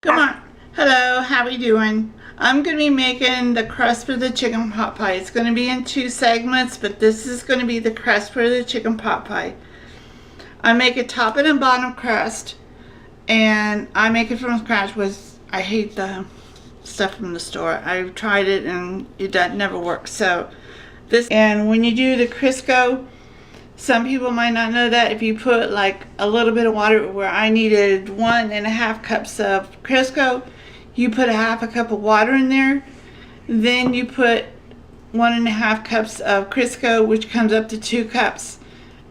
Come on. Hello, how we doing? I'm going to be making the crust for the chicken pot pie. It's going to be in 2 segments, but this is going to be the crust for the chicken pot pie. I make a top and a bottom crust, and I make it from scratch. I hate the stuff from the store. I've tried it and it never works. So and when you do the Crisco, some people might not know that if you put like a little bit of water, where I needed 1.5 cups of Crisco, you put a half a cup of water in there, then you put 1.5 cups of Crisco, which comes up to 2 cups,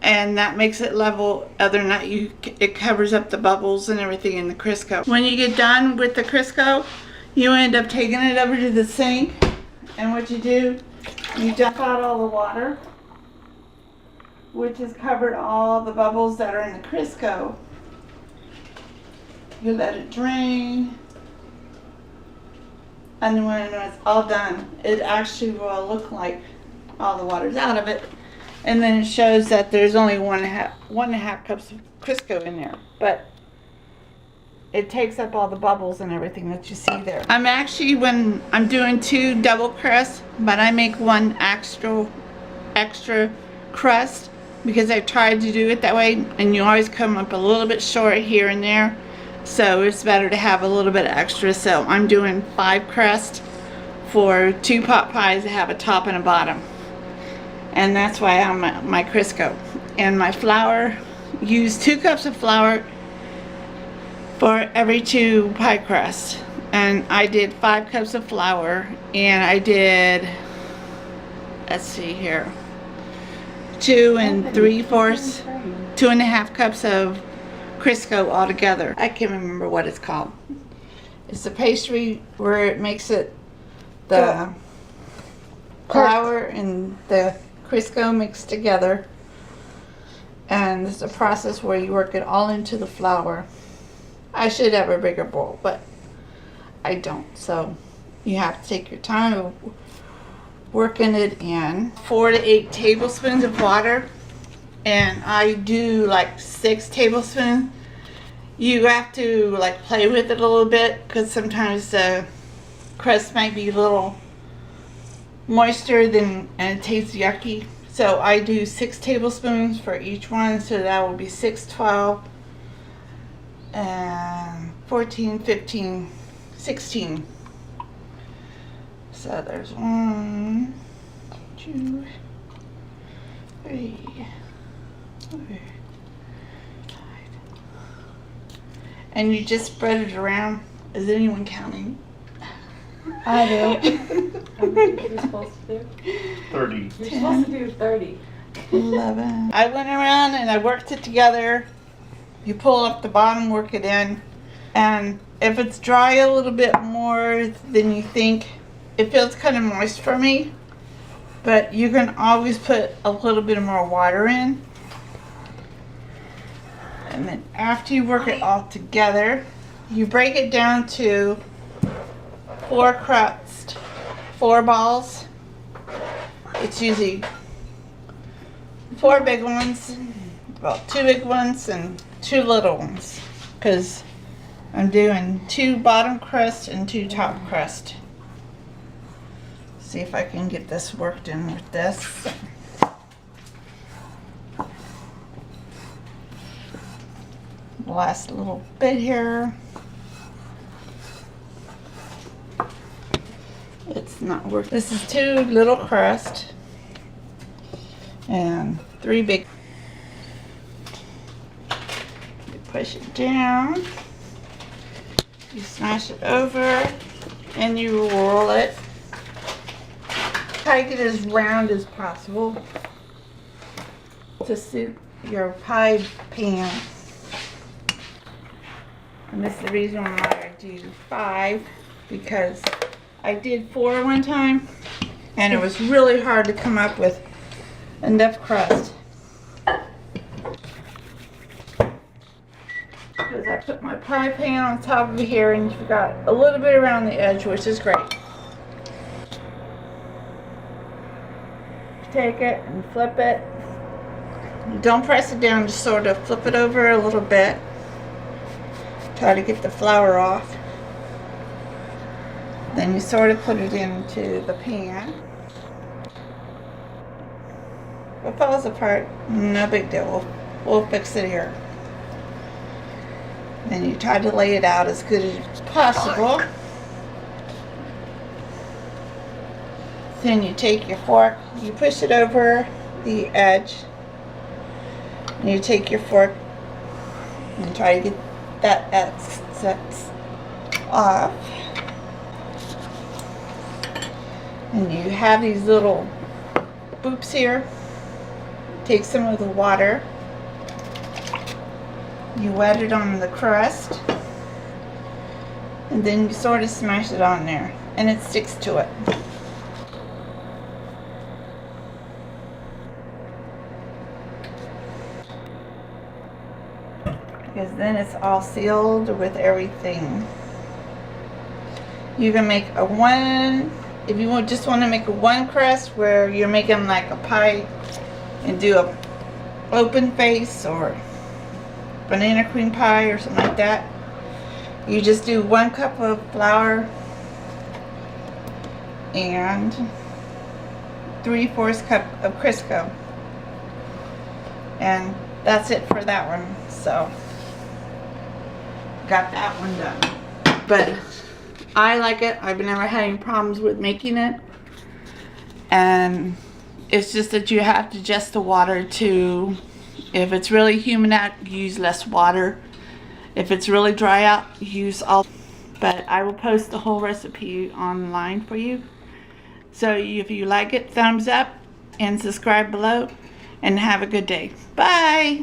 and that makes it level. Other than that, it covers up the bubbles and everything in the Crisco. When you get done with the Crisco, you end up taking it over to the sink, and what you do, you dump out all the water, which has covered all the bubbles that are in the Crisco. You let it drain, and then when it's all done, it actually will look like all the water's out of it, and then it shows that there's only 1.5 cups of Crisco in there, but it takes up all the bubbles and everything that you see there. When I'm doing 2 double crusts, but I make 1 extra crust, because I tried to do it that way, and you always come up a little bit short here and there, so it's better to have a little bit extra. So I'm doing 5 crusts for 2 pot pies that have a top and a bottom, and that's why I'm my Crisco. And my flour, use 2 cups of flour for every 2 pie crusts, and I did 5 cups of flour, and I did, let's see here, 2 3/4, 2.5 cups of Crisco altogether. I can't remember what it's called. It's the pastry where it makes it the flour and the Crisco mixed together, and it's a process where you work it all into the flour. I should have a bigger bowl, but I don't, so you have to take your time of working it in. 4 to 8 tablespoons of water, and I do like 6 tablespoons. You have to like play with it a little bit, because sometimes the crust might be a little moister and it tastes yucky. So I do 6 tablespoons for each one, so that will be 6, 12, and 14, 15, 16. So there's 1, 2, 3, 4, 5. And you just spread it around. Is anyone counting? I do. How many are you supposed to do? 30. You're supposed to do 30. 11. I went around and I worked it together. You pull up the bottom, work it in, and if it's dry a little bit more than you think, it feels kind of moist for me, but you can always put a little bit more water in. And then after you work it all together, you break it down to 4 crusts, 4 balls. It's usually 4 big ones, well, 2 big ones and 2 little ones, because I'm doing 2 bottom crust and 2 top crust. See if I can get this worked in with this. Last little bit here. It's not working. This is 2 little crust and 3 big. You push it down, you smash it over, and you roll it. Try to get it as round as possible to suit your pie pan. And this is the reason why I do 5, because I did 4 one time, and it was really hard to come up with enough crust. Because I put my pie pan on top of here, and you've got a little bit around the edge, which is great. Take it and flip it. Don't press it down, just sort of flip it over a little bit. Try to get the flour off. Then you sort of put it into the pan. If it falls apart, no big deal. We'll fix it here. Then you try to lay it out as good as possible. Then you take your fork, you push it over the edge, and you take your fork and try to get that excess off. And you have these little boops here. Take some of the water. You wet it on the crust. And then you sort of smash it on there. And it sticks to it. Because then it's all sealed with everything. You can make a one, if you just want to make a one crust where you're making like a pie and do a open face or banana cream pie or something like that. You just do 1 cup of flour and 3/4 cup of Crisco. And that's it for that one. So got that one done. But I like it. I've never had any problems with making it. And it's just that you have to adjust the water to, if it's really humid out, use less water. If it's really dry out, use all. But I will post the whole recipe online for you. So if you like it, thumbs up and subscribe below. And have a good day. Bye.